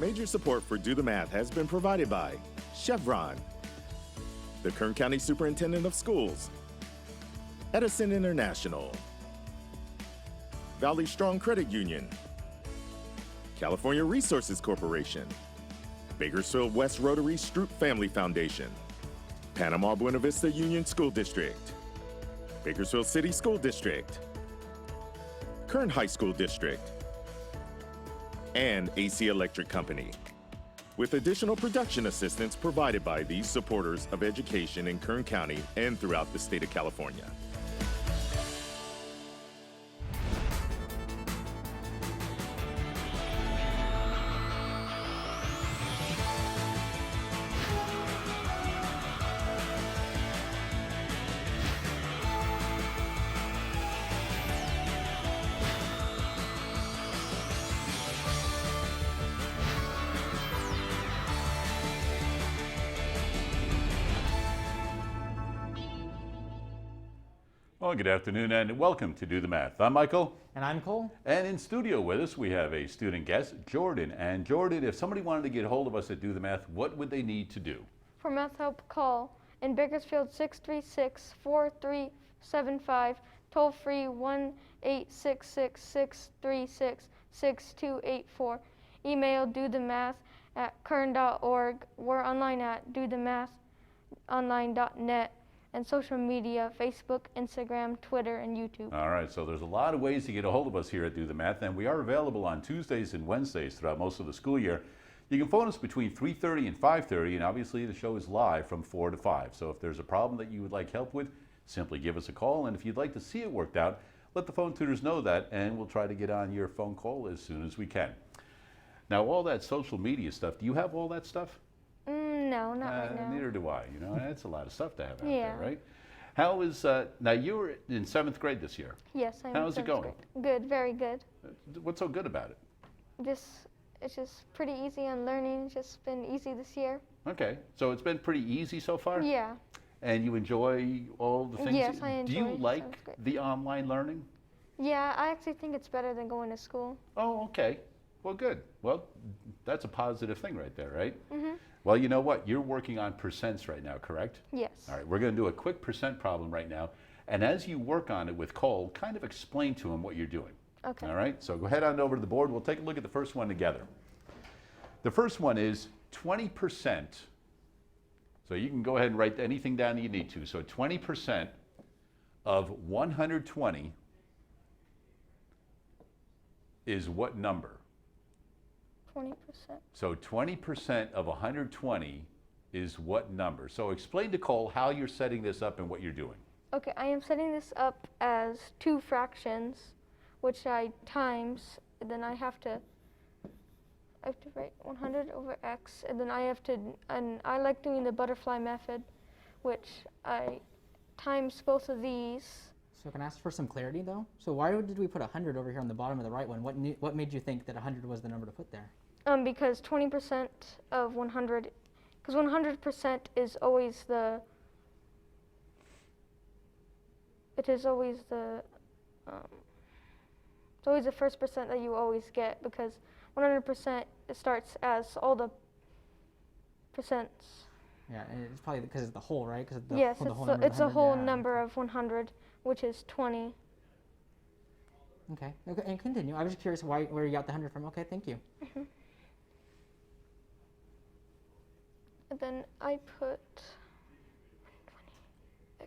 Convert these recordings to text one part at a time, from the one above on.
Major support for Do the Math has been provided by Chevron, the Kern County Superintendent of Schools, Edison International, Valley Strong Credit Union, California Resources Corporation, Bakersfield West Rotary Stroop Family Foundation, Panama Buena Vista Union School District, Bakersfield City School District, Kern High School District, and AC Electric Company, with additional production assistance provided by these supporters of education in Kern County and throughout the state of California. Well, good afternoon and welcome to Do the Math. I'm Michael. And I'm Cole. And in studio with us, we have a student guest, Jordan. And Jordan, if somebody wanted to get a hold of us at Do the Math, what would they need to do? For math help, call in Bakersfield 636-4375, toll free 1-866-636-6284. Email dothemath@kern.org. We're online at dothemathonline.net. And social media, Facebook, Instagram, Twitter, and YouTube. All right, so there's a lot of ways to get a hold of us here at Do the Math, and we are available on Tuesdays and Wednesdays throughout most of the school year. You can phone us between 3:30 and 5:30, and obviously the show is live from 4 to 5. So if there's a problem that you would like help with, simply give us a call, and if you'd like to see it worked out, let the phone tutors know that, and we'll try to get on your phone call as soon as we can. Now, all that social media stuff, do you have all that stuff? No, not right now. Neither do I. You know, that's a lot of stuff to have out there, right? How is, now you were in 7th grade this year. Yes, I am. How's it going? Good, very good. What's so good about it? It's just pretty easy on learning. It's just been easy this year. Okay, so it's been pretty easy so far? Yeah. And you enjoy all the things? Yes, I enjoy it. Do you like the online learning? Yeah, I actually think it's better than going to school. Oh, okay. Well, good. Well, that's a positive thing right there, right? Mm-hmm. Well, you know what? You're working on percents right now, correct? Yes. All right, we're going to do a quick percent problem right now. And as you work on it with Cole, kind of explain to him what you're doing. Okay. All right, so go ahead on over to the board. We'll take a look at the first one together. The first one is 20%. So you can go ahead and write anything down that you need to. So 20% of 120 is what number? 20%. So 20% of 120 is what number? So explain to Cole how you're setting this up and what you're doing. Okay, I am setting this up as two fractions, which I times, and then I have to write 100 over x, and then and I like doing the butterfly method, which I times both of these. So can I ask for some clarity though? So why did we put 100 over here on the bottom of the right one? What made you think that 100 was the number to put there? Because 20% of 100, because 100% is always it's always the first percent that you always get, because 100% starts as all the percents. Yeah, and it's probably because it's the whole, right? Yes, it's a whole number of 100, which is 20. Okay, and continue. I was just curious where you got the 100 from. Okay, thank you. Mm-hmm. And then I put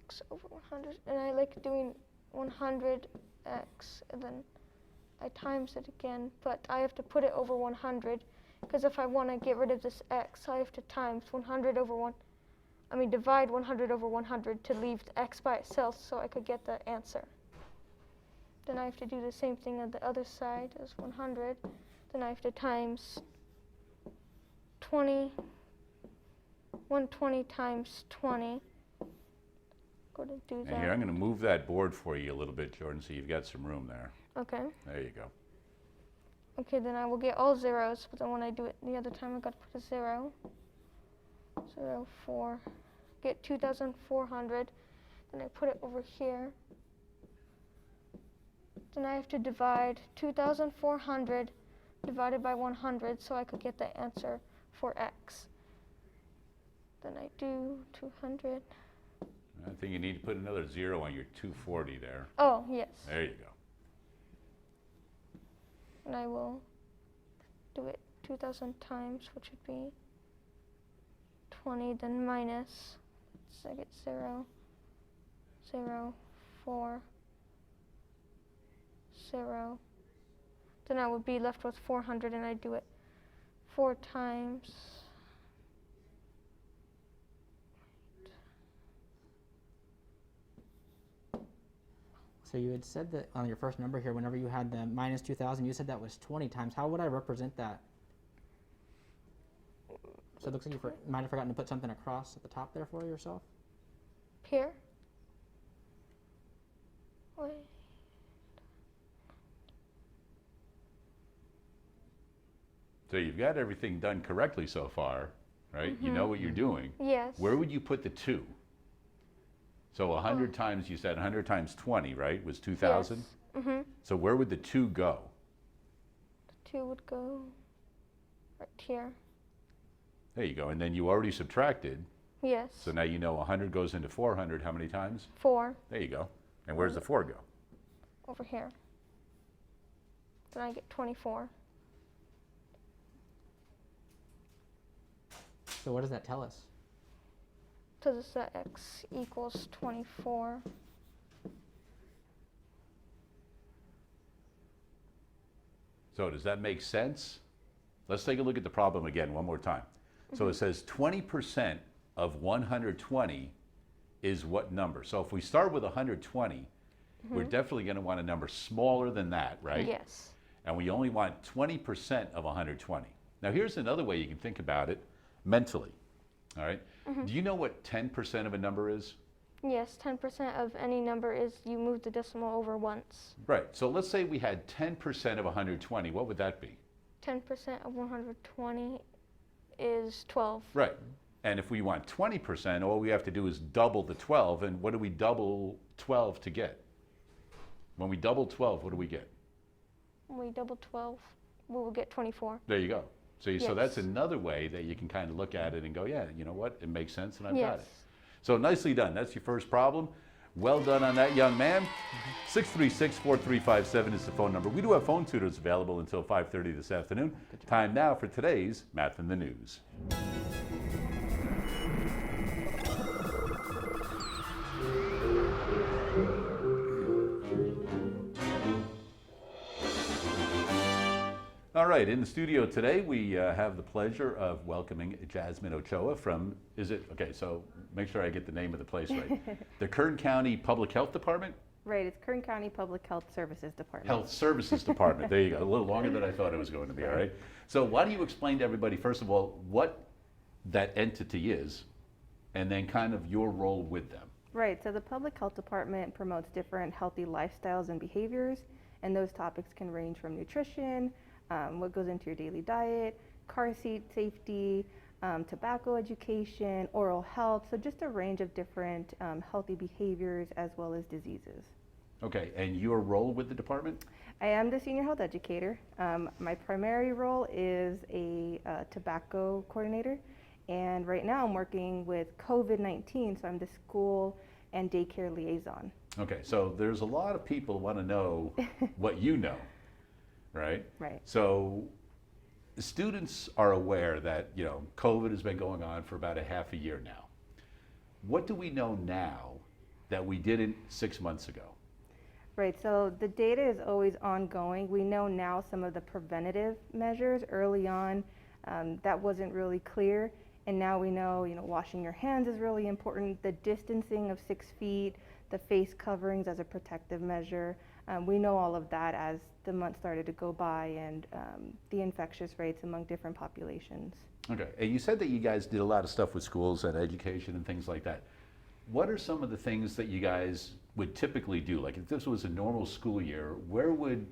120x over 100, and I like doing 100x, and then I times it again, but I have to put it over 100, because if I want to get rid of this x, I have to times 100 over divide 100 over 100 to leave the x by itself so I could get the answer. Then I have to do the same thing on the other side as 100. Then I have to times 20, 120 times 20. Go to do that. And here, I'm going to move that board for you a little bit, Jordan, so you've got some room there. Okay. There you go. Okay, then I will get all zeros, but then when I do it the other time, I got to put a 0. 0, 4. Get 2,400. Then I put it over here. Then I have to divide 2,400 divided by 100 so I could get the answer for x. Then I do 200. I think you need to put another 0 on your 240 there. Oh, yes. There you go. And I will do it 2,000 times, which would be 20, then minus, so I get 0, 0, 4, 0. Then I would be left with 400, and I do it 4 times. So you had said that on your first number here, whenever you had the minus 2,000, you said that was 20 times. How would I represent that? So it looks like you might have forgotten to put something across at the top there for yourself. Here. Wait. So you've got everything done correctly so far, right? You know what you're doing. Yes. Where would you put the 2? So 100 times, you said 100 times 20, right, was 2,000? Yes. Mm-hmm. So where would the 2 go? The 2 would go right here. There you go. And then you already subtracted. Yes. So now you know 100 goes into 400 how many times? 4 There you go. And where's the 4 go? over here. Then I get 24. So what does that tell us? Tells us that x equals 24. So does that make sense? Let's take a look at the problem again one more time. So it says 20% of 120 is what number? So if we start with 120, we're definitely going to want a number smaller than that, right? Yes. And we only want 20% of 120. Now here's another way you can think about it mentally, all right? Do you know what 10% of a number is? Yes, 10% of any number is you move the decimal over once. Right, so let's say we had 10% of 120, what would that be? 10% of 120 is 12. Right, and if we want 20%, all we have to do is double the 12, and what do we double 12 to get? When we double 12, what do we get? When we double 12, we will get 24. There you go. So, so Yes. that's another way that you can kind of look at it and go, yeah, you know what, it makes sense and I've got Yes. it. So nicely done. That's your first problem. Well done on that, young man. 636-4357 is the phone number. We do have phone tutors available until 5:30 this afternoon. Time now for today's Math in the News. All right, in the studio today, we have the pleasure of welcoming Jasmine Ochoa from, okay, so make sure I get the name of the place right. The Kern County Public Health Department? Right, it's Kern County Public Health Services Department. Health Services Department, there you go, a little longer than I thought it was going to be, all right? So why don't you explain to everybody, first of all, what that entity is, and then kind of your role with them. Right, so the Public Health Department promotes different healthy lifestyles and behaviors, and those topics can range from nutrition, what goes into your daily diet, car seat safety, tobacco education, oral health, so just a range of different healthy behaviors as well as diseases. Okay, and your role with the department? I am the senior health educator. My primary role is a tobacco coordinator, and right now I'm working with COVID-19, so I'm the school and daycare liaison. Okay, so there's a lot of people who want to know what you know, right? Right. So students are aware that, you know, COVID has been going on for about a half a year now. What do we know now that we didn't 6 months ago? Right, so the data is always ongoing. We know now some of the preventative measures early on that wasn't really clear, and now we know, washing your hands is really important, the distancing of 6 feet, the face coverings as a protective measure. We know all of that as the months started to go by and the infectious rates among different populations. Okay, and you said that you guys did a lot of stuff with schools and education and things like that. What are some of the things that you guys would typically do? Like if this was a normal school year, where would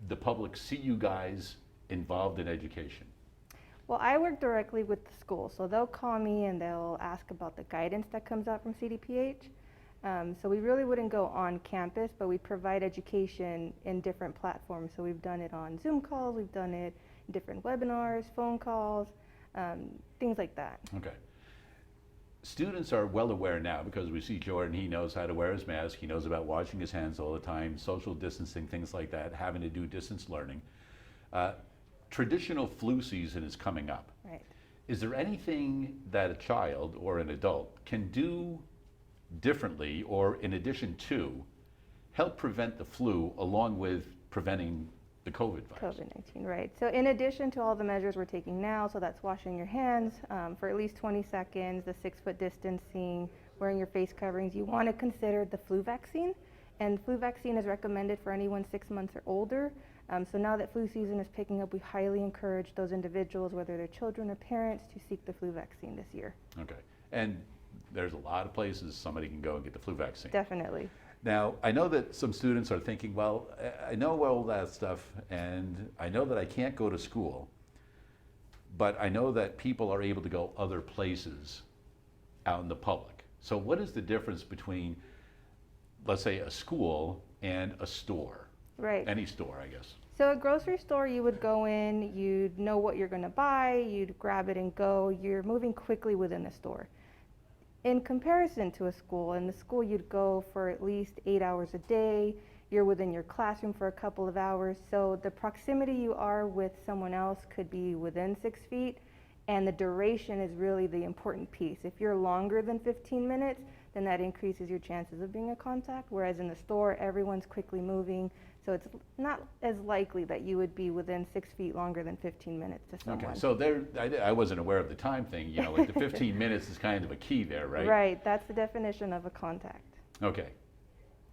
the public see you guys involved in education? Well, I work directly with the school, so they'll call me and they'll ask about the guidance that comes out from CDPH. So we really wouldn't go on campus, but we provide education in different platforms. So we've done it on Zoom calls, we've done it in different webinars, phone calls, things like that. Okay. Students are well aware now because we see Jordan, he knows how to wear his mask, he knows about washing his hands all the time, social distancing, things like that, having to do distance learning. Traditional flu season is coming up. Right. Is there anything that a child or an adult can do differently or in addition to help prevent the flu along with preventing the COVID virus? COVID-19, right. So in addition to all the measures we're taking now, so that's washing your hands for at least 20 seconds, the 6-foot distancing, wearing your face coverings, you want to consider the flu vaccine. And flu vaccine is recommended for anyone 6 months or older. So now that flu season is picking up, we highly encourage those individuals, whether they're children or parents, to seek the flu vaccine this year. Okay. And there's a lot of places somebody can go and get the flu vaccine. Definitely. Now, I know that some students are thinking, well, I know all that stuff, and I know that I can't go to school, but I know that people are able to go other places out in the public. So what is the difference between, let's say, a school and a store? Right. Any store, I guess. So a grocery store, you would go in, you'd know what you're going to buy, you'd grab it and go. You're moving quickly within the store. In comparison to a school, in the school you'd go for at least 8 hours a day. You're within your classroom for a couple of hours. So the proximity you are with someone else could be within 6 feet, and the duration is really the important piece. If you're longer than 15 minutes, then that increases your chances of being a contact, whereas in the store, everyone's quickly moving. So it's not as likely that you would be within 6 feet longer than 15 minutes to someone. Okay, so there, I wasn't aware of the time thing, you know, like the 15 minutes is kind of a key there, right? Right, that's the definition of a contact. Okay.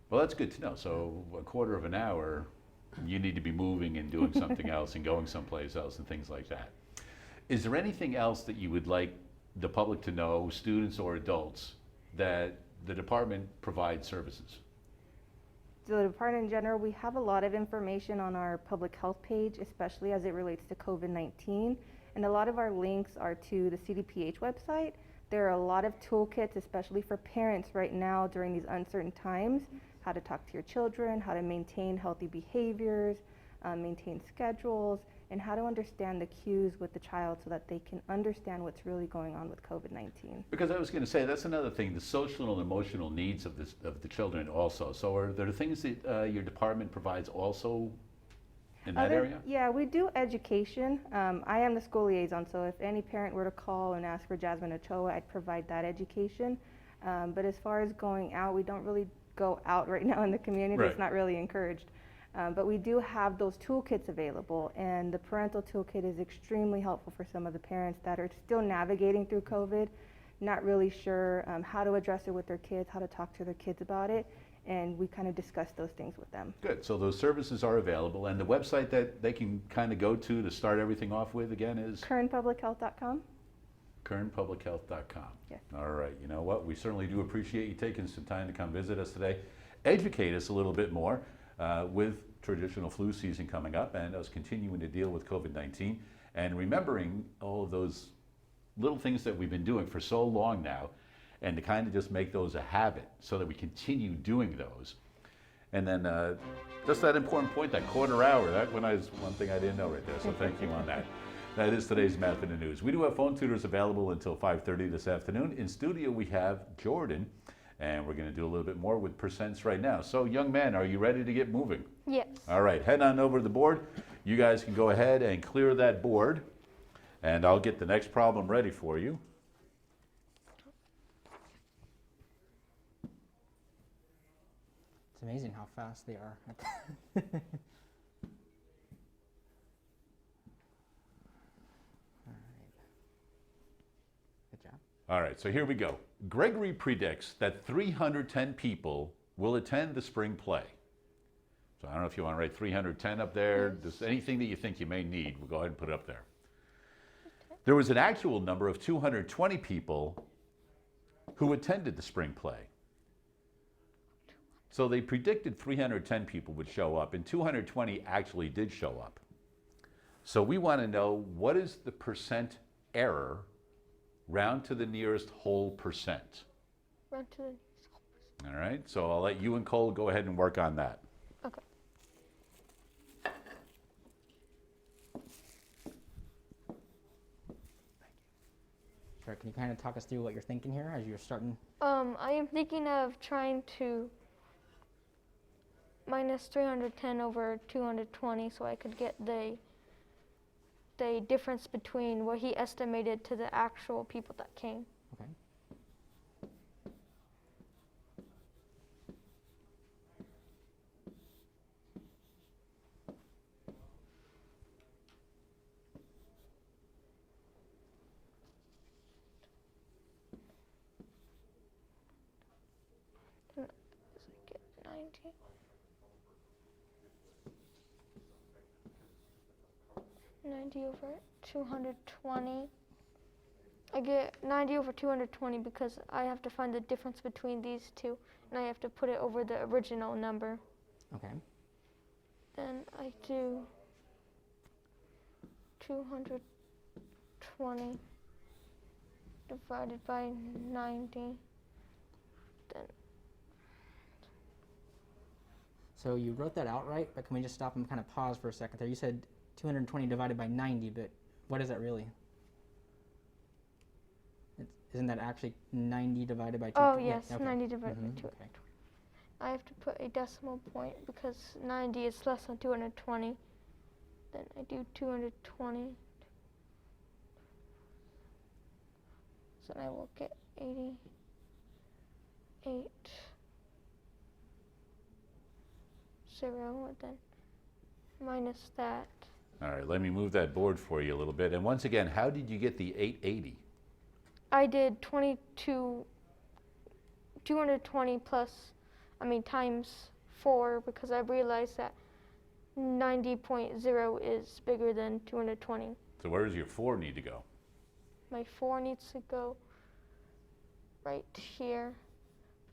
Well, that's good to know. So a quarter of an hour, you need to be moving and doing something else and going someplace else and things like that. Is there anything else that you would like the public to know, students or adults, that the department provides services? So the department in general, we have a lot of information on our public health page, especially as it relates to COVID-19. And a lot of our links are to the CDPH website. There are a lot of toolkits, especially for parents right now during these uncertain times, how to talk to your children, how to maintain healthy behaviors, maintain schedules, and how to understand the cues with the child so that they can understand what's really going on with COVID-19. Because I was going to say, that's another thing, the social and emotional needs of the children also. So are there things that your department provides also in that area? Yeah, we do education. I am the school liaison, so if any parent were to call and ask for Jasmine Ochoa, I'd provide that education. But as far as going out, we don't really go out right now in the community. Right. It's not really encouraged. But we do have those toolkits available, and the parental toolkit is extremely helpful for some of the parents that are still navigating through COVID, not really sure how to address it with their kids, how to talk to their kids about it, and we kind of discuss those things with them. Good, so those services are available, and the website that they can kind of go to start everything off with again is? KernPublicHealth.com. KernPublicHealth.com. Yes. All right, you know what, we certainly do appreciate you taking some time to come visit us today, educate us a little bit more with traditional flu season coming up and us continuing to deal with COVID-19 and remembering all of those little things that we've been doing for so long now, and to kind of just make those a habit so that we continue doing those. And then just that important point, that quarter hour, that one is one thing I didn't know right there, so thank you on that. That is today's Math in the News. We do have phone tutors available until 5:30 this afternoon. In studio we have Jordan, and we're going to do a little bit more with percents right now. So young man, are you ready to get moving? Yes. All right, head on over to the board. You guys can go ahead and clear that board, and I'll get the next problem ready for you. It's amazing how fast they are. Good job. All right, so here we go. Gregory predicts that 310 people will attend the spring play. So I don't know if you want to write 310 up there. Just anything that you think you may need, we'll go ahead and put it up there. There was an actual number of 220 people who attended the spring play. So they predicted 310 people would show up, and 220 actually did show up. So we want to know, what is the percent error round to the nearest whole percent? Round to the All right, so I'll let you and Cole go ahead and work on that. Okay. Sure. Can you kind of talk us through what you're thinking here as you're starting? I am thinking of trying to minus 310 over 220 so I could get the difference between what he estimated to the actual people that came. Okay. And so I get 90. Over 220. I get 90 over 220 because I have to find the difference between these two, and I have to put it over the original number. Okay. Then I do 220 divided by 90. Then So you wrote that out right, but can we just stop and kind of pause for a second there? You said 220 divided by 90, but what is that really? Isn't that actually 90 divided by 2? oh Yeah, yes, okay. 90 divided by Mhm, 2. okay. I have to put a decimal point because 90 is less than 220. Then I do 220. So I will get 88, 0, and then minus that. All right, let me move that board for you a little bit. And once again, how did you get the 880? I did 220 times 4 because I realized that 90.0 is bigger than 220. So where does your 4 need to go? My 4 needs to go right here,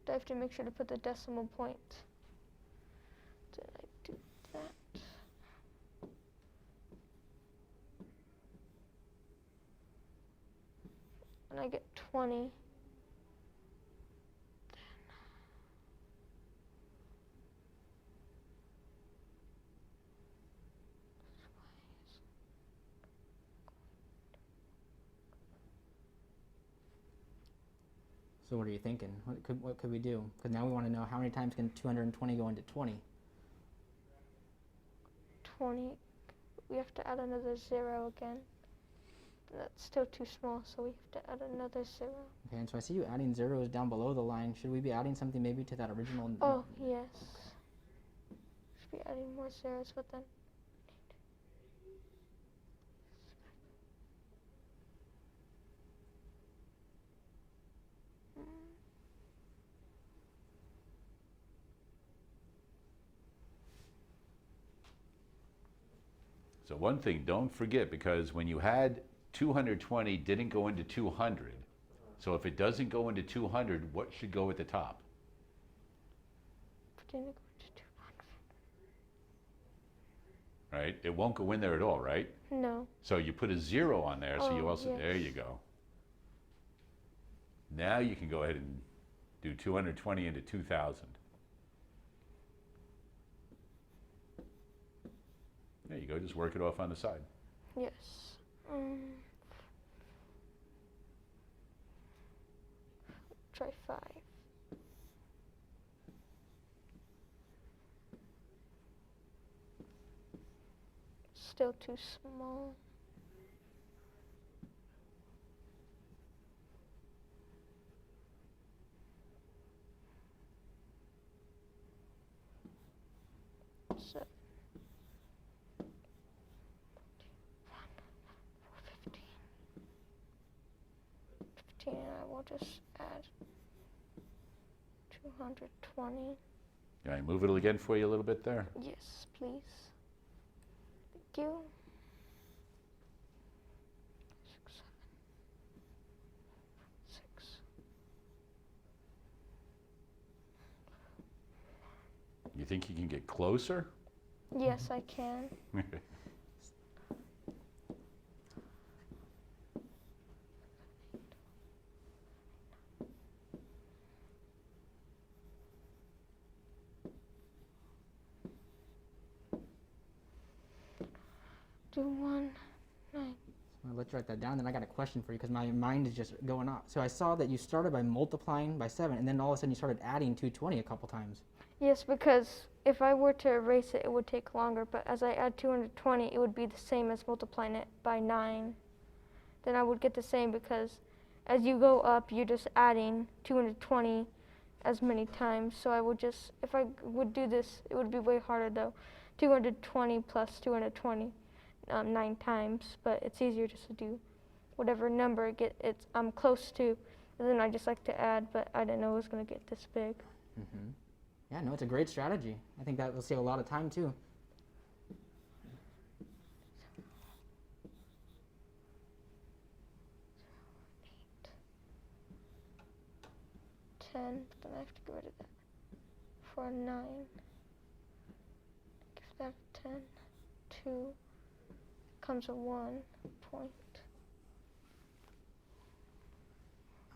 but I have to make sure to put the decimal point. Then I do that. And I get 20. So what are you thinking? What could we do? Because now we want to know how many times can 220 go into 20? 20. We have to add another 0 again. That's still too small, so we have to add another 0. Okay, and so I see you adding zeros down below the line. Should we be adding something maybe to that original? Oh, yes. Should be adding more zeros, but then. So one thing, don't forget, because when you had 220 didn't go into 200. So if it doesn't go into 200, what should go at the top? Didn't go to 200. Right? It won't go in there at all, right? No. So you put a 0 on there, so you Oh, also, yes. there you go. Now you can go ahead and do 220 into 2,000. There you go, just work it off on the side. Yes. Try 5. Still too small. So 15, and I will just add 220. Can I move it again for you a little bit there? Yes, please. Thank you. 6, 7, 6. You think you can get closer? Yes, I can. do 1, 9. Let's write that down. Then I got a question for you because my mind is just going off. So I saw that you started by multiplying by 7, and then all of a sudden you started adding 220 a couple times. Yes, because if I were to erase it, it would take longer. But as I add 220, it would be the same as multiplying it by 9. Then I would get the same because as you go up, you're just adding 220 as many times. So I would just, if I would do this, it would be way harder though. 220 plus 220, 9 times. But it's easier just to do whatever number I'm close to. And then I just like to add, but I didn't know it was going to get this big. Mm-hmm. Yeah, no, it's a great strategy. I think that will save a lot of time too. But then I have to get rid of that for a 9. Give that a 10, 2, comes a 1 point.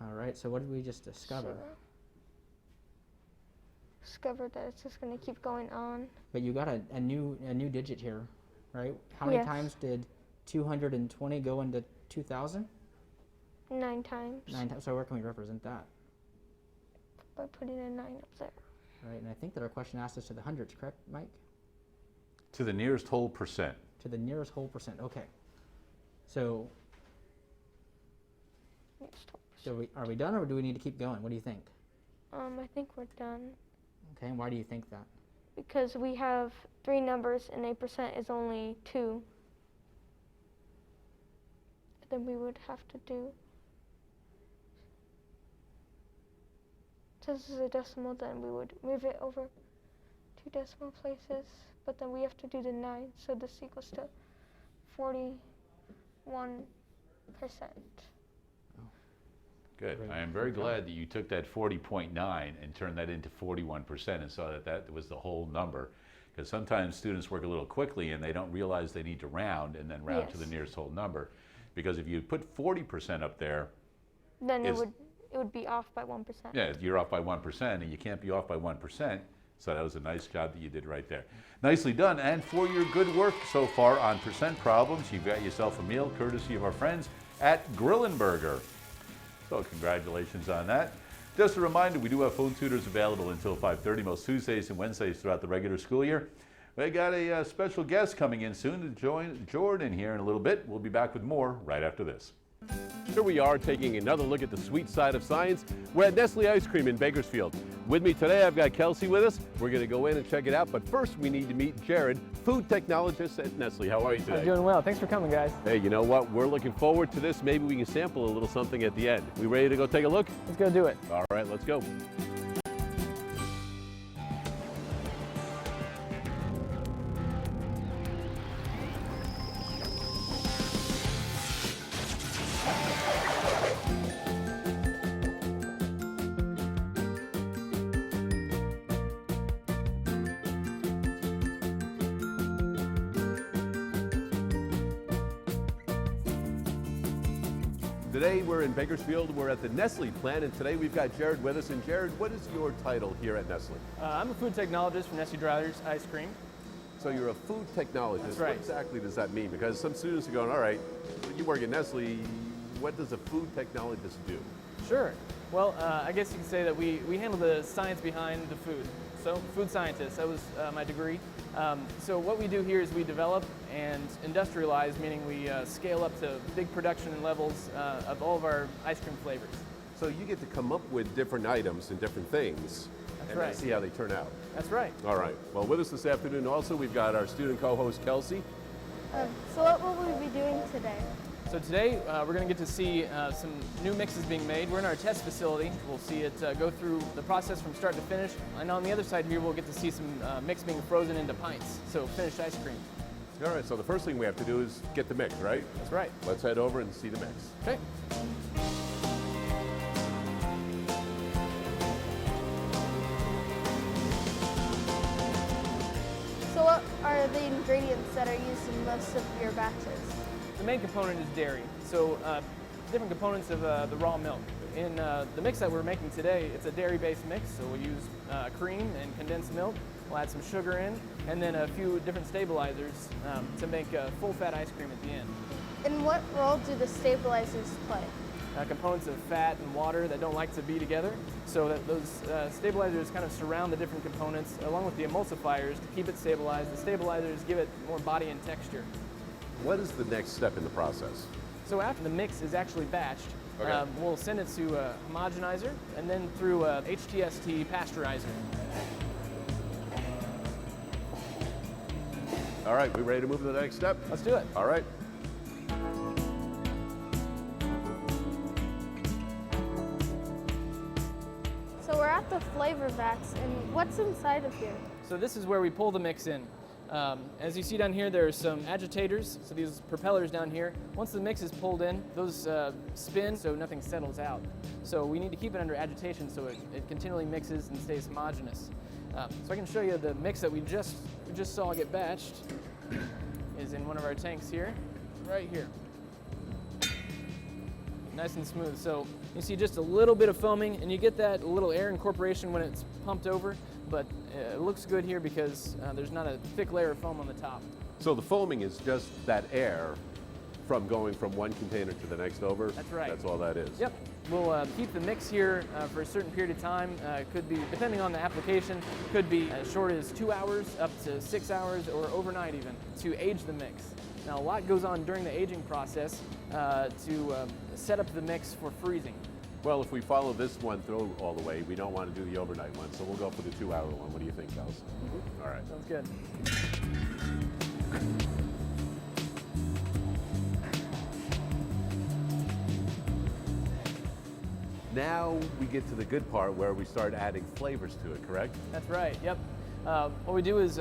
All right, so what did we just discover? 0. Discovered that it's just going to keep going on. But you got a new digit here, right? How many Yes. times did 220 go into 2,000? 9 times. 9 times. So where can we represent that? By putting a 9 up there. Right, and I think that our question asked us to the hundreds, correct, Mike? To the nearest whole percent. To the nearest whole percent. Okay. So, are we done, or do we need to keep going? What do you think? I think we're done. Okay, and why do you think that? Because we have 3 numbers and 8% is only 2. Then we would have to do, since this is a decimal, then we would move it over 2 decimal places, but then we have to do the 9, so this equals to 41%. Good. Great. I am very glad that you took that 40.9 and turned that into 41% and saw that that was the whole number. Because sometimes students work a little quickly and they don't realize they need to round and then round to the Yes. nearest whole number. Because if you put 40% up there, Then it Is- would be off by 1%. yeah, you're off by 1% and you can't be off by 1%. So that was a nice job that you did right there. Nicely done. And for your good work so far on percent problems, you've got yourself a meal courtesy of our friends at Grillenberger. So congratulations on that. Just a reminder, we do have phone tutors available until 5:30 most Tuesdays and Wednesdays throughout the regular school year. We got a special guest coming in soon to join Jordan here in a little bit. We'll be back with more right after this. Here we are taking another look at the sweet side of science. We're at Nestle Ice Cream in Bakersfield. With me today, I've got Kelsey with us. We're going to go in and check it out, but first we need to meet Jared, food technologist at Nestle. How are you today? I'm doing well. Thanks for coming, guys. Hey, you know what? We're looking forward to this. Maybe we can sample a little something at the end. We ready to go take a look? Let's go do it. All right, let's go. Today we're in Bakersfield. We're at the Nestle plant, and today we've got Jared with us. And Jared, what is your title here at Nestle? I'm a food technologist for Nestle Drivers Ice Cream. So you're a food technologist. That's right. What exactly does that mean? Because some students are going, all right, you work at Nestle, what does a food technologist do? Sure. Well, I guess you could say that we handle the science behind the food. So food scientist, that was my degree. So what we do here is we develop and industrialize, meaning we scale up to big production levels of all of our ice cream flavors. So you get to come up with different items and different things and right. see how they turn out. That's right. All right. Well, with us this afternoon also, we've got our student co-host, Kelsey. So what will we be doing today? So today we're going to get to see some new mixes being made. We're in our test facility. We'll see it go through the process from start to finish. And on the other side here, we'll get to see some mix being frozen into pints, so finished ice cream. All right, so the first thing we have to do is get the mix, right? That's right. Let's head over and see the mix. Okay. So what are the ingredients that are used in most of your batches? The main component is dairy, so different components of the raw milk. In the mix that we're making today, it's a dairy-based mix, so we'll use cream and condensed milk, We'll add some sugar in, and then a few different stabilizers to make a full-fat ice cream at the end. And what role do the stabilizers play? Components of fat and water that don't like to be together, so that those stabilizers kind of surround the different components along with the emulsifiers to keep it stabilized. The stabilizers give it more body and texture. What is the next step in the process? So after the mix is actually batched, Okay. we'll send it to a homogenizer and then through a HTST pasteurizer. All right, we ready to move to the next step? Let's do it. All right. So we're at the flavor vats, and what's inside of here? So this is where we pull the mix in. As you see down here, there are some agitators, so these propellers down here. Once the mix is pulled in, those spin so nothing settles out. So we need to keep it under agitation so it continually mixes and stays homogeneous. So I can show you the mix that we just saw get batched is in one of our tanks here, right here. Nice and smooth. So you see just a little bit of foaming, and you get that little air incorporation when it's pumped over, but it looks good here because there's not a thick layer of foam on the top. So the foaming is just that air from going from one container to the next over? That's right. That's all that is? Yep. We'll keep the mix here for a certain period of time. Could be, depending on the application, could be as short as 2 hours up to 6 hours or overnight even to age the mix. Now a lot goes on during the aging process to set up the mix for freezing. Well, if we follow this one through all the way, we don't want to do the overnight one, so we'll go for the 2 hour one. What do you think, Kels? All right. Sounds good. Now we get to the good part where we start adding flavors to it, correct? That's right, yep. What we do is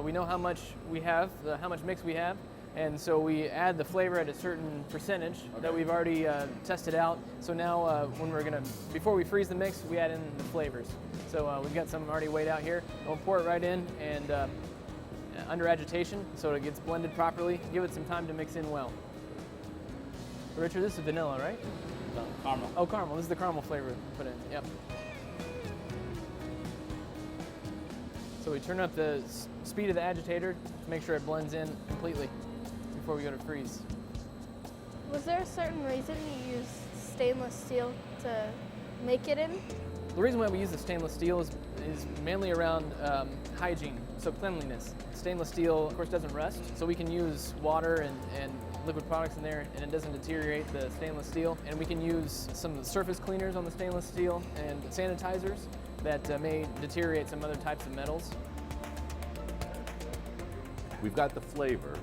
we know how much we have, how much mix we have, and so we add the flavor at a certain percentage that we've already tested out. So now when before we freeze the mix, we add in the flavors. So we've got some already weighed out here. We'll pour it right in and under agitation so it gets blended properly. Give it some time to mix in well. Richard, this is vanilla, right? Caramel. Oh, caramel. This is the caramel flavor put in. Yep. So we turn up the speed of the agitator to make sure it blends in completely before we go to freeze. Was there a certain reason you used stainless steel to make it in? The reason why we use the stainless steel is mainly around hygiene, so cleanliness. Stainless steel, of course, doesn't rust, so we can use water and liquid products in there and it doesn't deteriorate the stainless steel. And we can use some surface cleaners on the stainless steel and sanitizers that may deteriorate some other types of metals. We've got the flavor.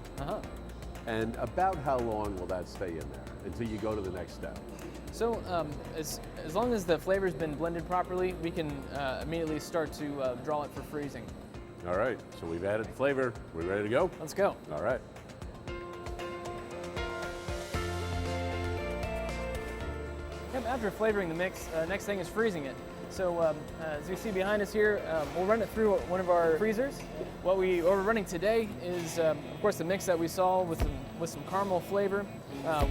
And about how long will that stay in there until you go to the next step? So as long as the flavor's been blended properly, we can immediately start to draw it for freezing. All right, so we've added the flavor. We ready to go? Let's go. All right. Yep, after flavoring the mix, next thing is freezing it. So as you see behind us here, we'll run it through one of our freezers. What we're running today is, of course, the mix that we saw with some caramel flavor.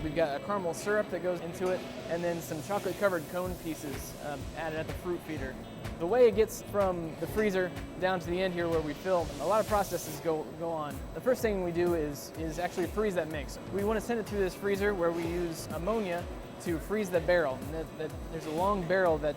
We've got a caramel syrup that goes into it, and then some chocolate-covered cone pieces added at the fruit feeder. The way it gets from the freezer down to the end here where we fill, a lot of processes go on. The first thing we do is actually freeze that mix. We want to send it through this freezer where we use ammonia to freeze the barrel. And there's a long barrel that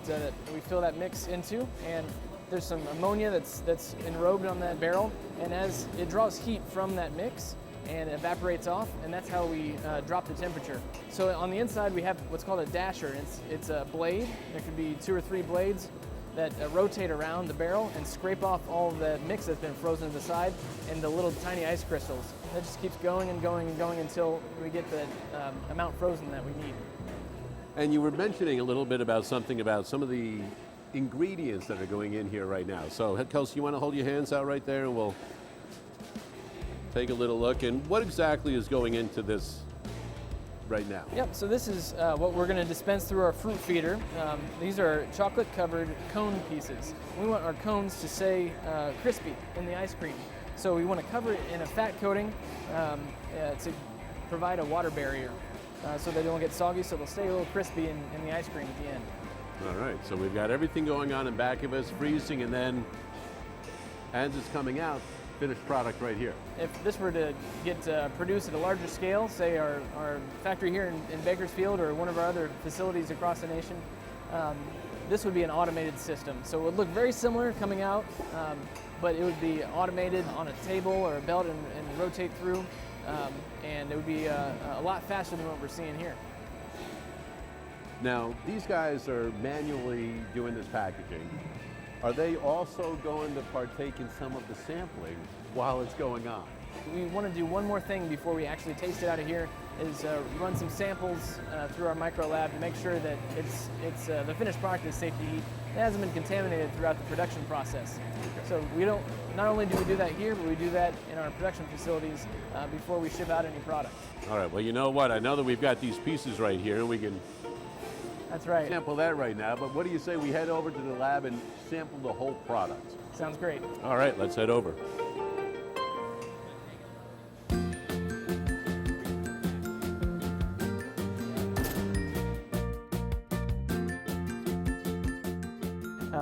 we fill that mix into, and there's some ammonia that's enrobed on that barrel, and as it draws heat from that mix and evaporates off, and that's how we drop the temperature. So on the inside we have what's called a dasher. It's a blade. There could be 2 or 3 blades that rotate around the barrel and scrape off all the mix that's been frozen to the side and the little tiny ice crystals. That just keeps going and going and going until we get the amount frozen that we need. And you were mentioning a little bit about some of the ingredients that are going in here right now. So, Kelsey, you want to hold your hands out right there and we'll take a little look. And what exactly is going into this right now? Yep, so this is what we're going to dispense through our fruit feeder. These are chocolate-covered cone pieces. We want our cones to stay crispy in the ice cream. So we want to cover it in a fat coating to provide a water barrier. So they don't get soggy, so they'll stay a little crispy in the ice cream at the end. All right, so we've got everything going on in back of us, freezing, and then As it's coming out, finished product right here. If this were to get produced at a larger scale, say our factory here in Bakersfield or one of our other facilities across the nation, this would be an automated system. So it would look very similar coming out, but it would be automated on a table or a belt and rotate through, and it would be a lot faster than what we're seeing here. Now, these guys are manually doing this packaging. Are they also going to partake in some of the sampling while it's going on? We want to do one more thing before we actually taste it out of here, is run some samples through our micro lab to make sure that the finished product is safe to eat. It hasn't been contaminated throughout the production process. So we don't, not only do we do that here, but we do that in our production facilities before we ship out any product. All right, well, you know what? I know that we've got these pieces right here. We can That's right. sample that right now, but what do you say we head over to the lab and sample the whole product? Sounds great. All right, let's head over.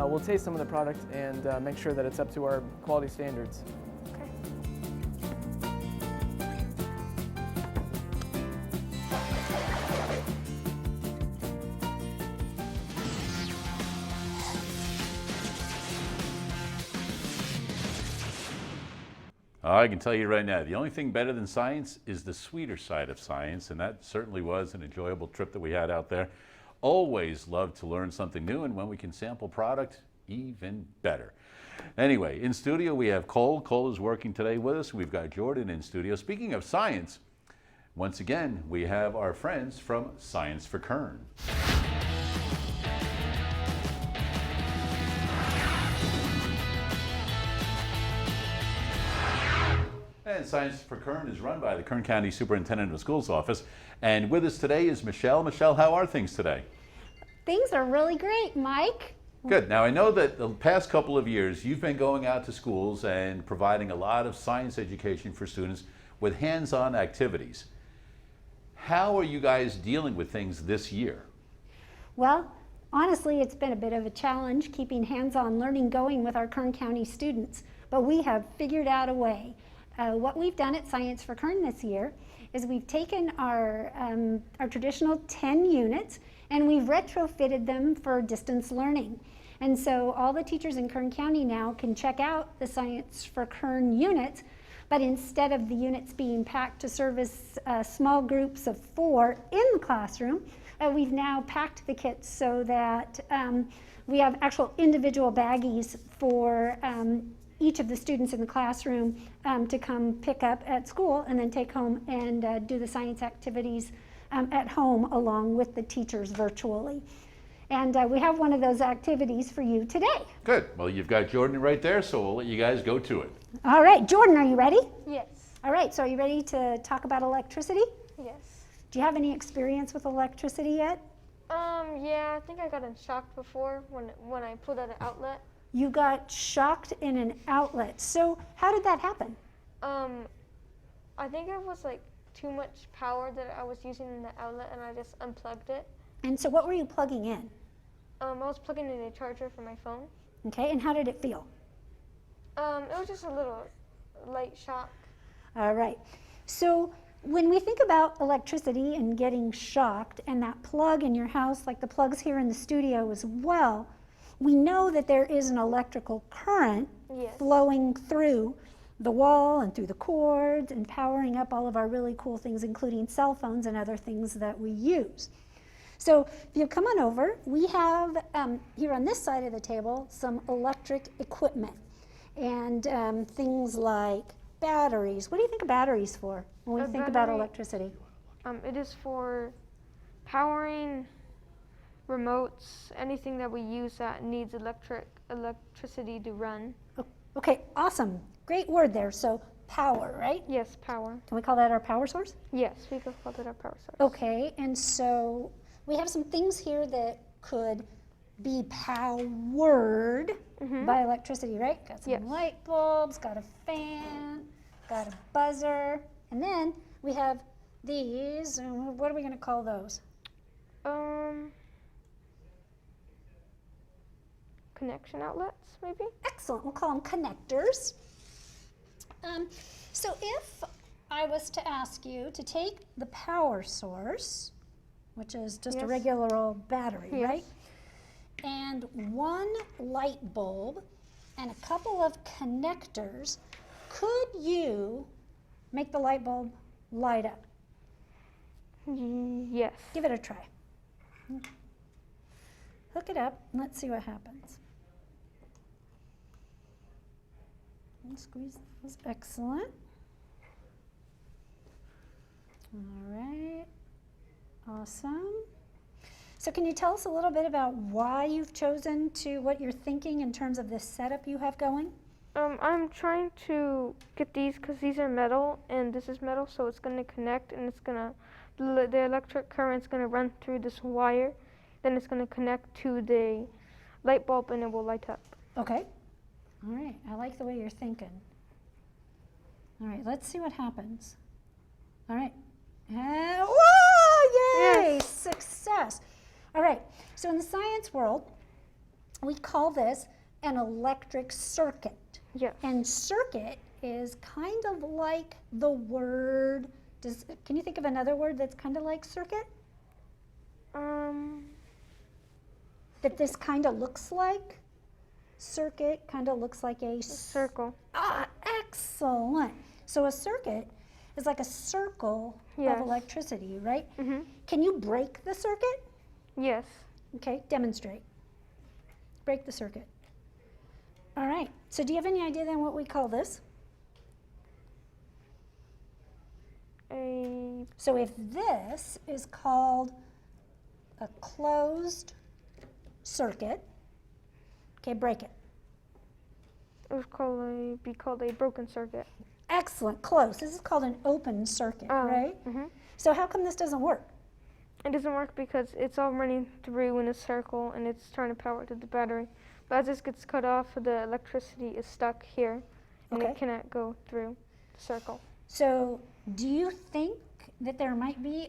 We'll taste some of the product and make sure that it's up to our quality standards. I can tell you right now, the only thing better than science is the sweeter side of science, and that certainly was an enjoyable trip that we had out there. Always love to learn something new, and when we can sample product, even better. Anyway, in studio we have Cole. Cole is working today with us. We've got Jordan in studio. Speaking of science, once again, we have our friends from Science for Kern. And Science for Kern is run by the Kern County Superintendent of Schools office. And with us today is Michelle. Michelle, how are things today? Things are really great, Mike. Good. Now, I know that the past couple of years you've been going out to schools and providing a lot of science education for students with hands-on activities. How are you guys dealing with things this year? Well, honestly, it's been a bit of a challenge keeping hands-on learning going with our Kern County students, but we have figured out a way. What we've done at Science for Kern this year is we've taken our traditional 10 units and we've retrofitted them for distance learning. And so all the teachers in Kern County now can check out the Science for Kern units, but instead of the units being packed to service small groups of 4 in the classroom, we've now packed the kits so that we have actual individual baggies for each of the students in the classroom to come pick up at school and then take home and do the science activities at home along with the teachers virtually. And we have one of those activities for you today. Good. Well, you've got Jordan right there, so we'll let you guys go to it. All right, Jordan, are you ready? Yes. All right, so are you ready to talk about electricity? Yes. Do you have any experience with electricity yet? Yeah, I think I got shocked before when I pulled out an outlet. You got shocked in an outlet. So how did that happen? I think it was like too much power that I was using in the outlet and I just unplugged it. And so what were you plugging in? I was plugging in a charger for my phone. Okay, and how did it feel? It was just a little light shock. All right. So when we think about electricity and getting shocked and that plug in your house, like the plugs here in the studio as well, we know that there is an electrical current Yes. flowing through the wall and through the cords and powering up all of our really cool things, including cell phones and other things that we use. So if you come on over, we have here on this side of the table some electric equipment and things like batteries. What do you think of batteries for when we think about electricity? It is for powering remotes, anything that we use that needs electricity to run. Okay, awesome. Great word there. So power, right? Yes, power. Can we call that our power source? Yes, we could call it our power source. Okay, and so we have some things here that could be powered by electricity, right? Got some Yes. light bulbs, got a fan, got a buzzer, and then we have these. What are we going to call those? connection outlets, maybe? Excellent. We'll call them connectors. So if I was to ask you to take the power source, which is just a Yes. regular old battery, Yes. right? And one light bulb and a couple of connectors, could you make the light bulb light up? Yes. Give it a try. Hook it up and let's see what happens. And squeeze those. Excellent. All right. Awesome. So can you tell us a little bit about why you've chosen what you're thinking in terms of this setup you have going? I'm trying to get these because these are metal and this is metal, so it's going to connect and it's going to, the electric current's going to run through this wire, then it's going to connect to the light bulb and it will light up. Okay. All right. I like the way you're thinking. All right. Let's see what happens. All right. And, whoa! Yay! Yes. Success. All right. So in the science world, we call this an electric circuit. Yes. And circuit is kind of like the word. Can you think of another word that's kind of like circuit? That this kind of looks like? Circuit kind of looks like a Circle. Ah, excellent. So a circuit is like a circle Yes. of electricity, right? Mm-hmm. Can you break the circuit? Yes. Okay, demonstrate. Break the circuit. All right. So do you have any idea then what we call this? So if this is called a closed circuit, okay, break it. It would be called a broken circuit. Excellent, close. This is called an open circuit, right? Mm-hmm. So how come this doesn't work? It doesn't work because it's all running through in a circle and it's trying to power to the battery. But as this gets cut off, the electricity is stuck here and Okay. it cannot go through the circle. So do you think that there might be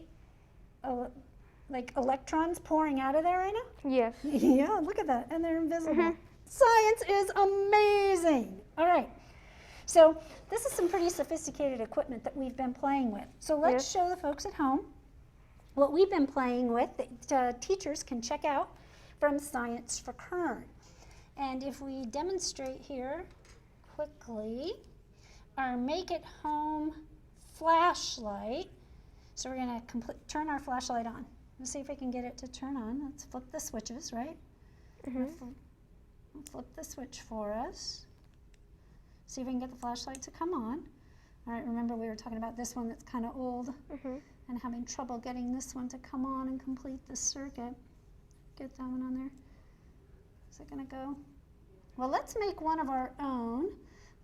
like electrons pouring out of there right now? Yes. Yeah, look at that, and they're invisible. Science is amazing. All right, so this is some pretty sophisticated equipment that we've been playing with. So let's Yes. show the folks at home what we've been playing with that teachers can check out from Science for Kern. And if we demonstrate here quickly, our Make It Home flashlight. So we're gonna turn our flashlight on. Let's see if we can get it to turn on. Let's flip the switches, right? Flip the switch for us. See if we can get the flashlight to come on. All right, remember we were talking about this one that's kind of old and having trouble getting this one to come on and complete the circuit. Get that one on there. Is it gonna go? Well, let's make one of our own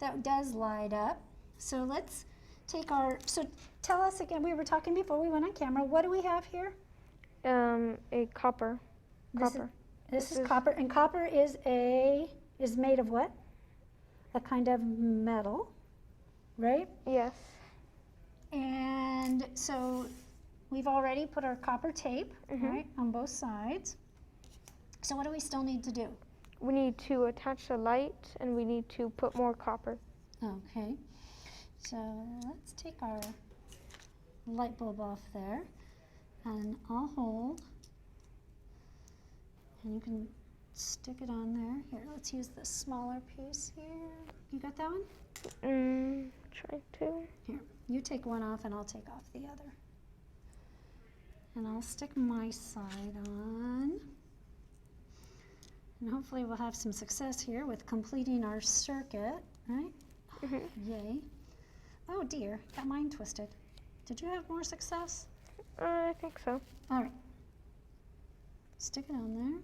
that does light up. So let's take so tell us again, we were talking before we went on camera, what do we have here? A copper. This is copper, and copper is made of what? A kind of metal, right? Yes. And so we've already put our copper tape, right, on both sides. So what do we still need to do? We need to attach the light and we need to put more copper. Okay, so let's take our light bulb off there, and I'll hold, and you can stick it on there. Here, let's use the smaller piece here. You got that one? Try to. Here, you take one off and I'll take off the other. And I'll stick my side on. And hopefully we'll have some success here with completing our circuit, right? Yay. Oh dear, got mine twisted. Did you have more success? I think so. All right. Stick it on there.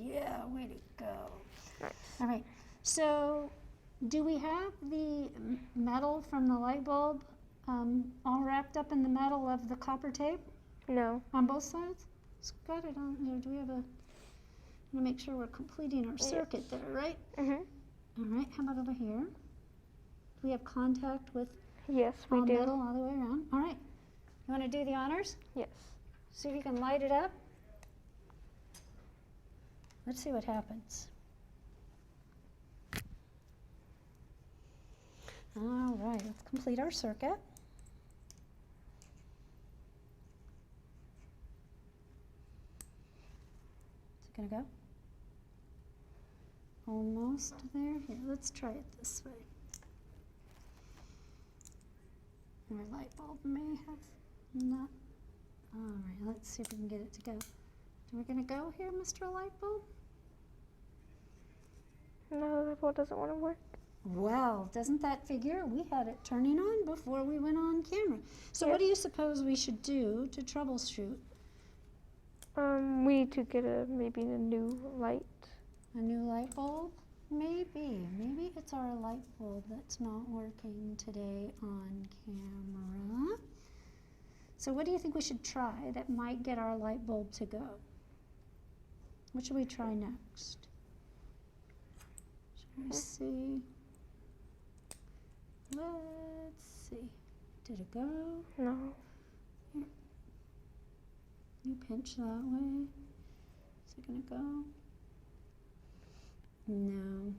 Yeah, way to go. Nice. All right, so do we have the metal from the light bulb all wrapped up in the metal of the copper tape No. on both sides? It's got it on here. Do we have a, I'm gonna make sure we're completing our circuit there, right? All right, how about over here? Do we have contact with Yes, we all do. metal all the way around? All right, you wanna do the honors? Yes. See if you can light it up. Let's see what happens. All right, let's complete our circuit. Is it gonna go? Almost there. Here, let's try it this way. Our light bulb may have not. All right, let's see if we can get it to go. We're gonna go here, Mr. Light Bulb? No, the bulb doesn't want to work. Well, doesn't that figure? We had it turning on before we went on camera. So what do you suppose we should do to troubleshoot? We need to get maybe a new light. A new light bulb? Maybe it's our light bulb that's not working today on camera. So what do you think we should try that might get our light bulb to go? What should we try next? Should we see? Let's see. Did it go? No. Here. You pinch that way. Is it gonna go? No.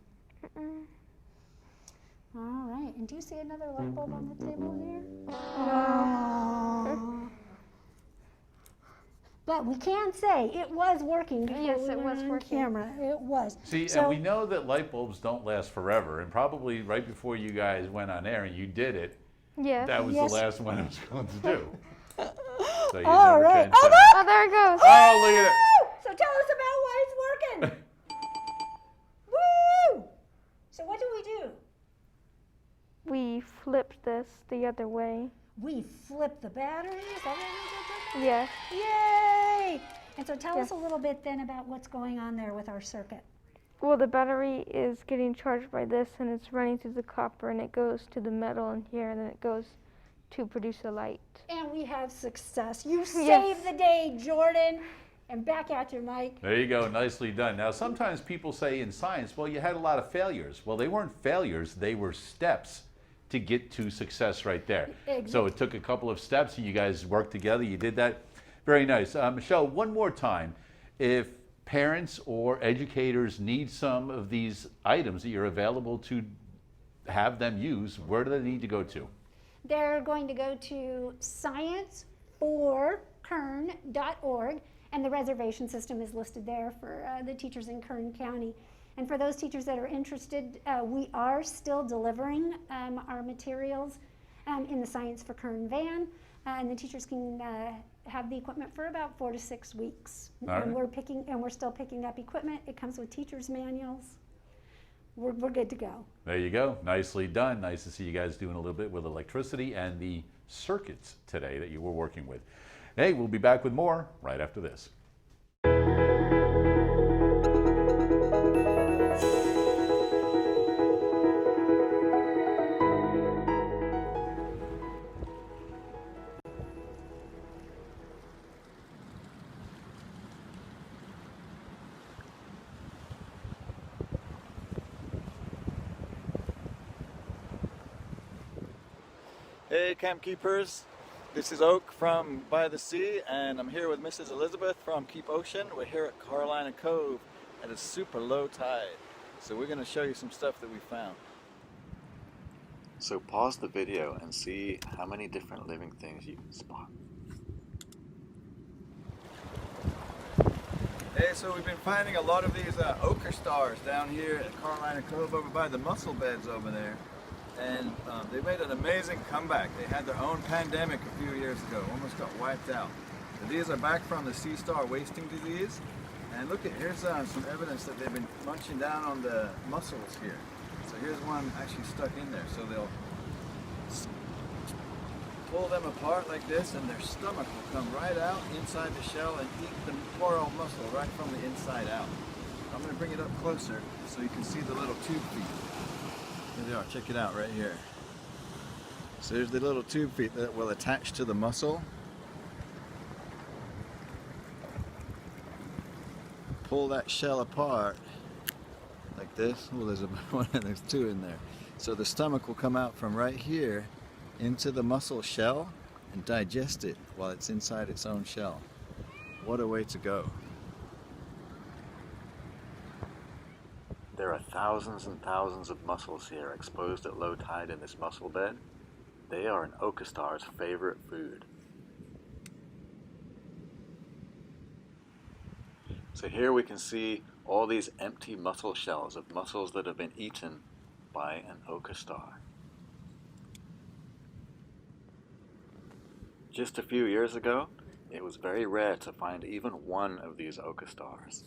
All right. And do you see another light bulb on the table here? Oh. But we can say it was working before Yes, we it went was on working. camera. It was. See, So- and we know that light bulbs don't last forever, and probably right before you guys went on air and you did it, Yes. that was Yes. the last one it was going to do. So you All never right. can Oh, tell. Oh, there it goes. Oh, look at it. So tell us about why it's working. Woo! So what do we do? We flipped this the other way. We flip the battery. Is that what we did? Yes. Yay! And so tell us Yes. a little bit then about what's going on there with our circuit. Well, the battery is getting charged by this, and it's running through the copper, and it goes to the metal in here, and then it goes to produce a light. And we have success. You saved the day, Jordan. And back at you, Mike. There you go, nicely done. Now, sometimes people say in science, well, you had a lot of failures. Well, they weren't failures, they were steps to get to success right there. So it took a couple of steps, and you guys worked together, you did that. Very nice. Michelle, one more time, if parents or educators need some of these items that you're available to have them use, where do they need to go to? They're going to go to scienceforkern.org, and the reservation system is listed there for the teachers in Kern County. And for those teachers that are interested, we are still delivering our materials in the Science for Kern van, and the teachers can have the equipment for about 4 to 6 weeks. And we're still picking up equipment. It comes with teachers' manuals. We're good to go. There you go. Nicely done. Nice to see you guys doing a little bit with electricity and the circuits today that you were working with. Hey, we'll be back with more right after this. Hey Camp Keepers, this is Oak from By the Sea, and I'm here with Mrs. Elizabeth from Keep Ocean. We're here at Carolina Cove at a super low tide, so we're going to show you some stuff that we found. So pause the video and see how many different living things you can spot. Hey, so we've been finding a lot of these ochre stars down here at Carolina Cove over by the mussel beds over there. And they made an amazing comeback. They had their own pandemic a few years ago, almost got wiped out. But these are back from the sea star wasting disease. And look at, here's some evidence that they've been munching down on the mussels here. So here's one actually stuck in there. So they'll pull them apart like this, and their stomach will come right out inside the shell and eat the poor old mussel right from the inside out. I'm going to bring it up closer so you can see the little tube feet. Here they are, check it out right here. So there's the little tube feet that will attach to the mussel. Pull that shell apart like this. Oh, there's there's two in there. So the stomach will come out from right here into the mussel shell and digest it while it's inside its own shell. What a way to go. There There are thousands and thousands of mussels here exposed at low tide in this mussel bed. They are an ochre star's favorite food. So here we can see all these empty mussel shells of mussels that have been eaten by an ochre star. Just a few years ago, it was very rare to find even one of these ochre stars.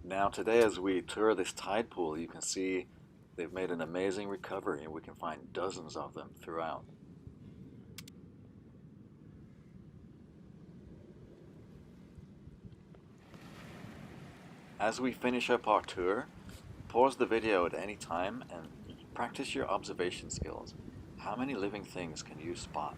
Now today, as we tour this tide pool, you can see they've made an amazing recovery, and we can find dozens of them throughout. As we finish up our tour, pause the video at any time and practice your observation skills. How many living things can you spot?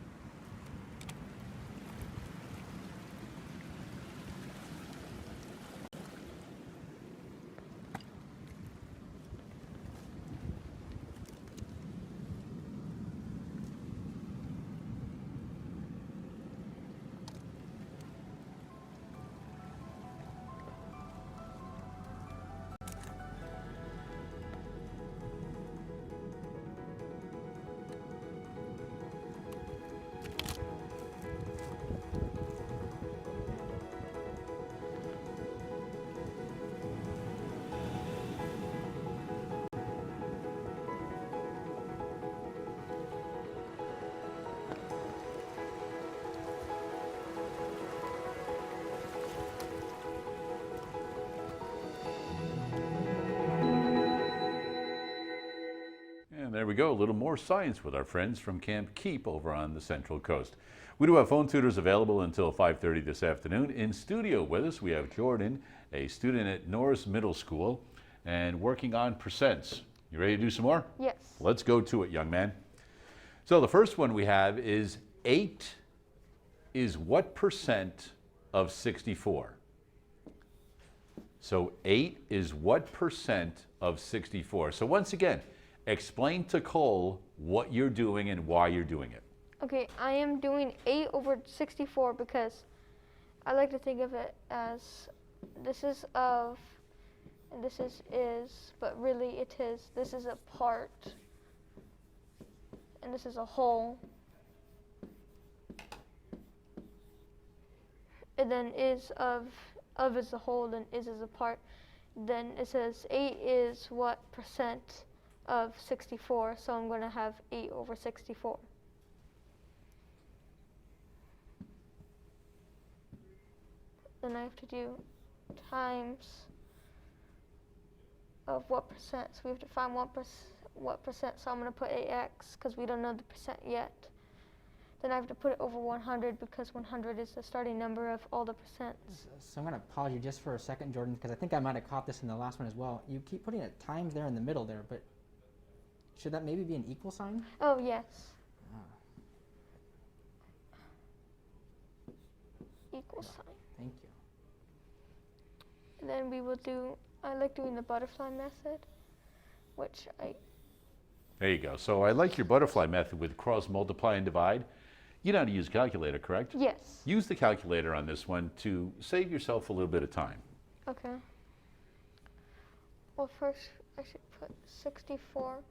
And there we go, a little more science with our friends from Camp Keep over on the Central Coast. We do have phone tutors available until 5:30 this afternoon. In studio with us, we have Jordan, a student at Norris Middle School, and working on percents. You ready to do some more? Yes. Let's go to it, young man. So the first one we have is 8 is what percent of 64? So 8 is what percent of 64? So once again, explain to Cole what you're doing and why you're doing it. Okay, I am doing 8 over 64 because I like to think of it as this is of, and this is, but really it is, this is a part, and this is a whole, and then is of is the whole, then is a part, then it says 8 is what percent of 64, so I'm going to have 8 over 64. Then I have to do times of what percent, so we have to find what percent, so I'm going to put 8x because we don't know the percent yet. Then I have to put it over 100 because 100 is the starting number of all the percents. So I'm going to pause you just for a second, Jordan, because I think I might have caught this in the last one as well. You keep putting a times there in the middle there, but should that maybe be an equal sign? Oh, yes. Equal sign. Thank you. And then we will do, I like doing the butterfly method, which There you go. So I like your butterfly method with cross, multiply, and divide. You know how to use a calculator, correct? Yes. Use the calculator on this one to save yourself a little bit of time. Okay. Well, first I should put 64,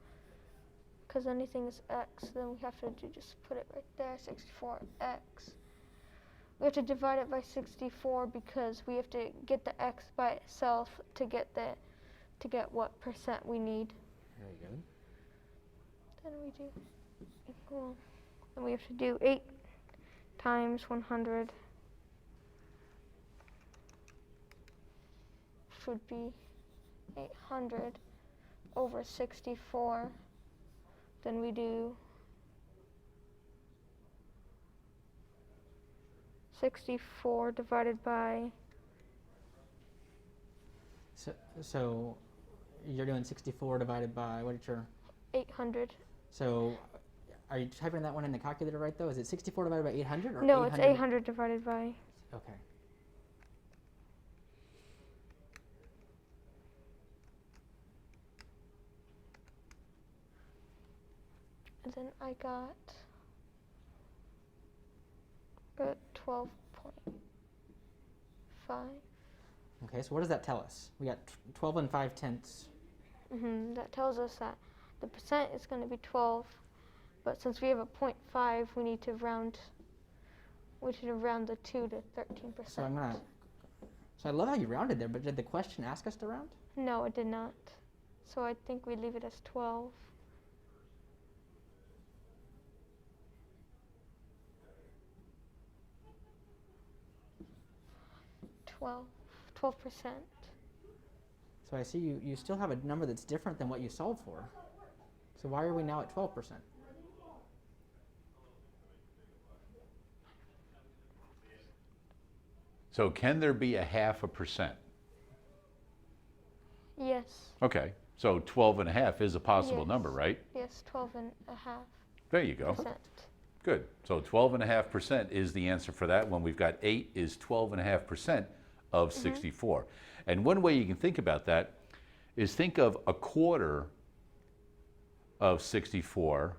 because anything is x, then we have to just put it right there, 64x. We have to divide it by 64 because we have to get the x by itself to get what percent we need. Very good. Then we do equal, and we have to do 8 times 100, which would be 800 over 64. Then we do 64 divided by, So you're doing 64 divided by, what is your? 800. So are you typing that one in the calculator right though? Is it 64 divided by 800 or No, it's 800 divided by. Okay. And then I got 12.5. Okay, so what does that tell us? We got 12 and 5/10. That tells us that the percent is going to be 12, but since we have a 0.5, we need to round. We should have round the 2 to 13%. So I'm gonna. So I love how you rounded there, but did the question ask us to round? No, it did not. So I think we leave it as 12. 12%. So I see you still have a number that's different than what you solved for. So why are we now at 12%? So can there be a 0.5%? Yes. Okay, so 12.5 is a possible Yes. number, right? Yes, 12.5%. There you go. Good. So 12.5% is the answer for that one. We've got 8 is 12.5% of 64. And one way you can think about that is think of a quarter of 64,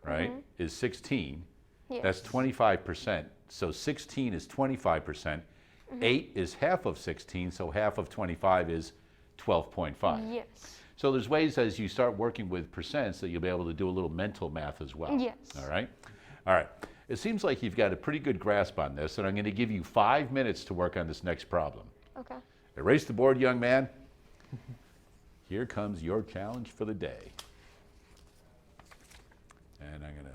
right, is 16. Yes. That's 25%. So 16 is 25%. 8 is half of 16, so half of 25 is 12.5. Yes. So there's ways as you start working with percents that you'll be able to do a little mental math as well. Yes. All right? All right. It seems like you've got a pretty good grasp on this, and I'm going to give you 5 minutes to work on this next problem. Okay. Erase the board, young man. Here comes your challenge for the day. And I'm going to,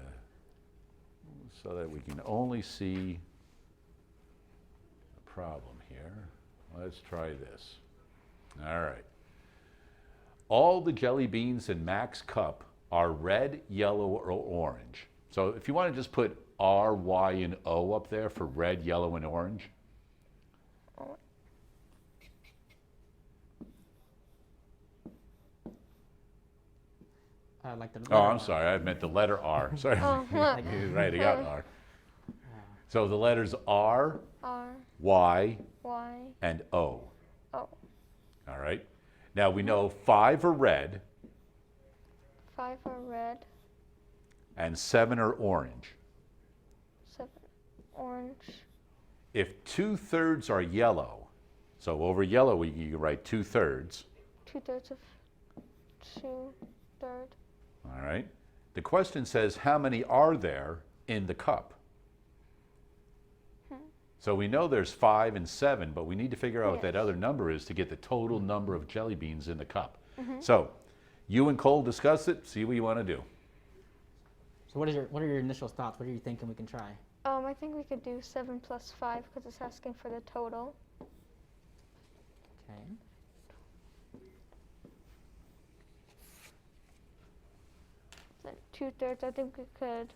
so that we can only see the problem here, let's try this. All right. All the jelly beans in Mac's cup are red, yellow, or orange. So if you want to just put R, Y, and O up there for red, yellow, and orange. Like the Oh, I'm sorry, I meant the letter R. Sorry. Right, I got an R. So the letters R, Y, and O. O. All right. Now we know 5 are red 5 are red, and 7 are orange. 7 orange. If 2/3 are yellow, so over yellow you can write 2/3. 2/3 of 2/3. All right. The question says how many are there in the cup? So we know there's 5 and 7, but we need to figure out what that other number is to get the total number of jelly beans in the cup. So you and Cole discuss it, see what you want to do. So what are your initial thoughts? What are you thinking we can try? I think we could do 7 plus 5 because it's asking for the total. Okay. Then 2/3, I think we could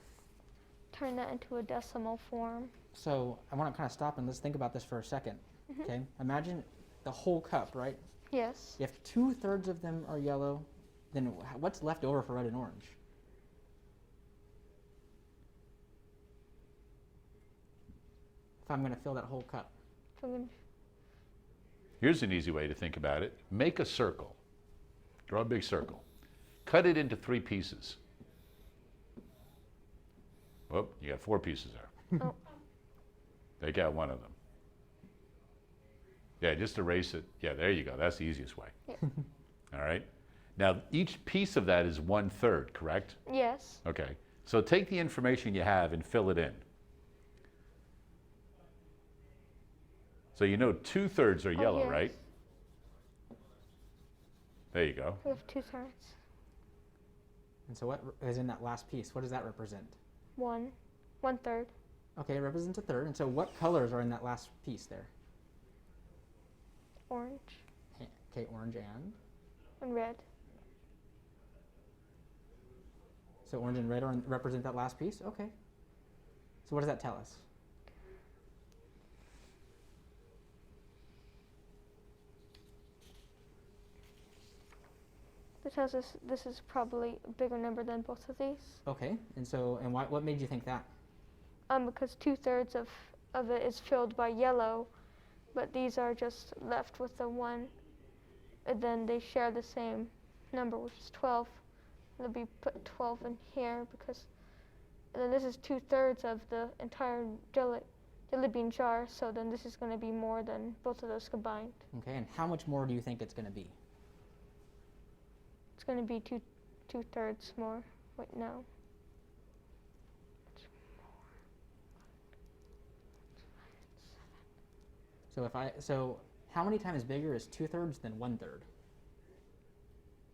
turn that into a decimal form. So I want to kind of stop and let's think about this for a second. Okay. Imagine the whole cup, right? Yes. If 2/3 of them are yellow, then what's left over for red and orange? If I'm going to fill that whole cup. Here's an easy way to think about it. Make a circle. Draw a big circle. Cut it into 3 pieces. Oh, you got 4 pieces there. Oh. Take out one of them. Yeah, just erase it. Yeah, there you go. That's the easiest way. Yeah. All right. Now, each piece of that is 1/3, correct? Yes. Okay. So take the information you have and fill it in. So you know 2/3 are yellow, yes. right? There you go. We have 2/3. And so what is in that last piece? What does that represent? 1/3. Okay, it represents a third. And so what colors are in that last piece there? Orange Okay, orange and red. So orange and red represent that last piece? Okay. So what does that tell us? This tells us this is probably a bigger number than both of these. Okay, and what made you think that? Because 2/3 of it is filled by yellow, but these are just left with the 1. And then they share the same number, which is 12. They'll be put 12 in here because, and then this is 2/3 of the entire jelly bean jar, so then this is going to be more than both of those combined. Okay, and how much more do you think it's going to be? It's going to be two-thirds more. Wait, no. So how many times bigger is 2/3 than 1/3?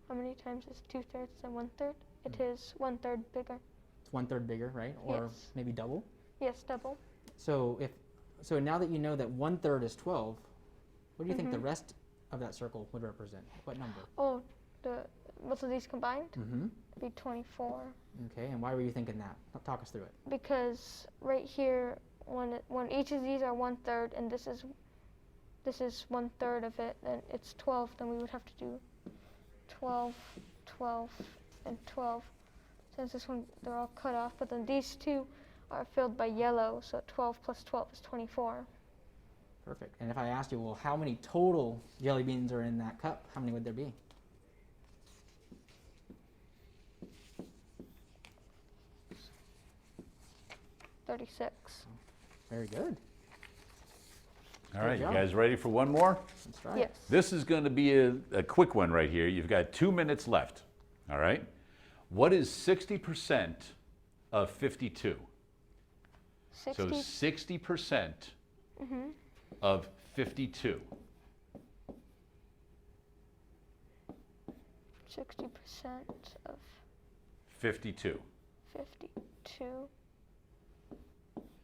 How many times is 2/3 and 1/3? It is 1/3 bigger. It's 1/3 bigger, right? Or Yes. maybe double? Yes, double. So now that you know that 1/3 is 12, what do you think the rest of that circle would represent? What number? Oh, both of these combined? Mm-hmm. It'd be 24. Okay, and why were you thinking that? Talk us through it. Because right here, when each of these are 1/3, and this is 1/3 of it, then it's 12. Then we would have to do 12, 12, and 12. Since this one, they're all cut off, but then these two are filled by yellow, so 12 plus 12 is 24. Perfect. And if I asked you, well, how many total jelly beans are in that cup, how many would there be? $36. Very good. All right, you job. guys ready for one more? That's right. Yes. This is going to be a quick one right here. You've got 2 minutes left. All right. What is 60% of 52? 60. So 60% of 52. 60% of 52. 52.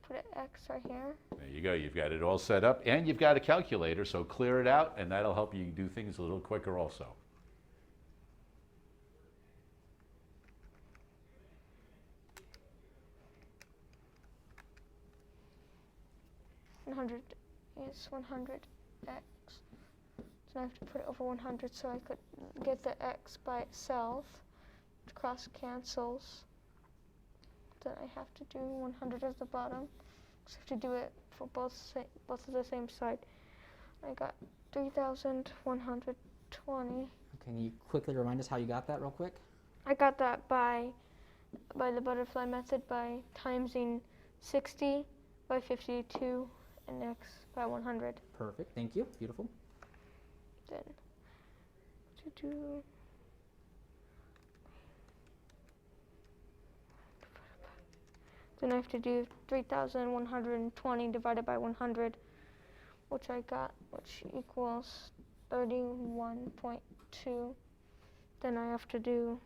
Put an X right here. There you go. You've got it all set up, and you've got a calculator, so clear it out, and that'll help you do things a little quicker also. Is 100x. So I have to put it over 100 so I could get the x by itself. Cross cancels. Then I have to do 100 at the bottom. So I have to do it for both of the same side. I got 3,120. Can you quickly remind us how you got that real quick? I got that by the butterfly method by timesing 60 by 52 and x by 100. Perfect. Thank you. Beautiful. Then to do then I have to do 3,120 divided by 100, which equals 31.2. Then I have to do,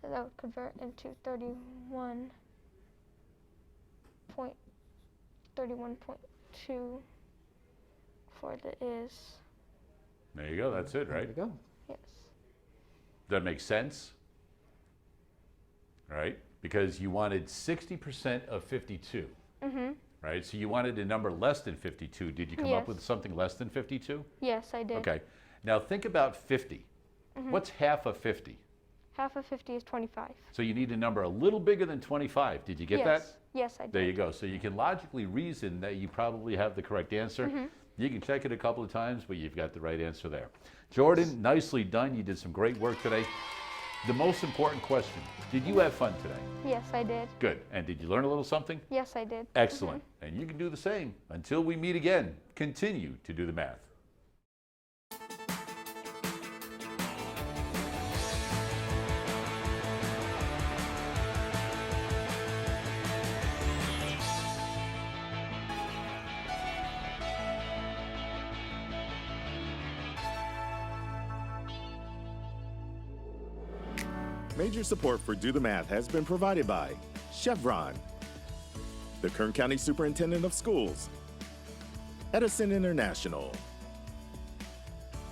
that would convert into 31.2 for the is. There you go. That's it, right? There you go. Yes. Does that make sense? Right? Because you wanted 60% of 52. Right? So you wanted a number less than 52. Did you come up Yes. with something less than 52? Yes, I did. Okay. Now think about 50. What's half of 50? Half of 50 is 25. So you need a number a little bigger than 25. Did you get that? Yes, I did. There you go. So you can logically reason that you probably have the correct answer. You can check it a couple of times, but you've got the right answer there. Jordan, nicely done. You did some great work today. The most important question, did you have fun today? Yes, I did. Good. And did you learn a little something? Yes, I did. Excellent. And you can do the same. Until we meet again, continue to do the math. Major support for Do the Math has been provided by Chevron, the Kern County Superintendent of Schools, Edison International,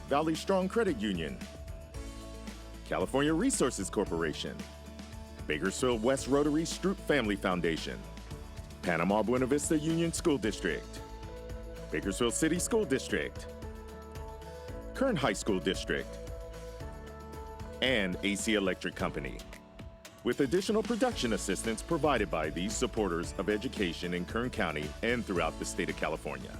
Valley Strong Credit Union, California Resources Corporation, Bakersfield West Rotary Stroop Family Foundation, Panama Buena Vista Union School District, Bakersfield City School District, Kern High School District, and AC Electric Company, with additional production assistance provided by these supporters of education in Kern County and throughout the state of California.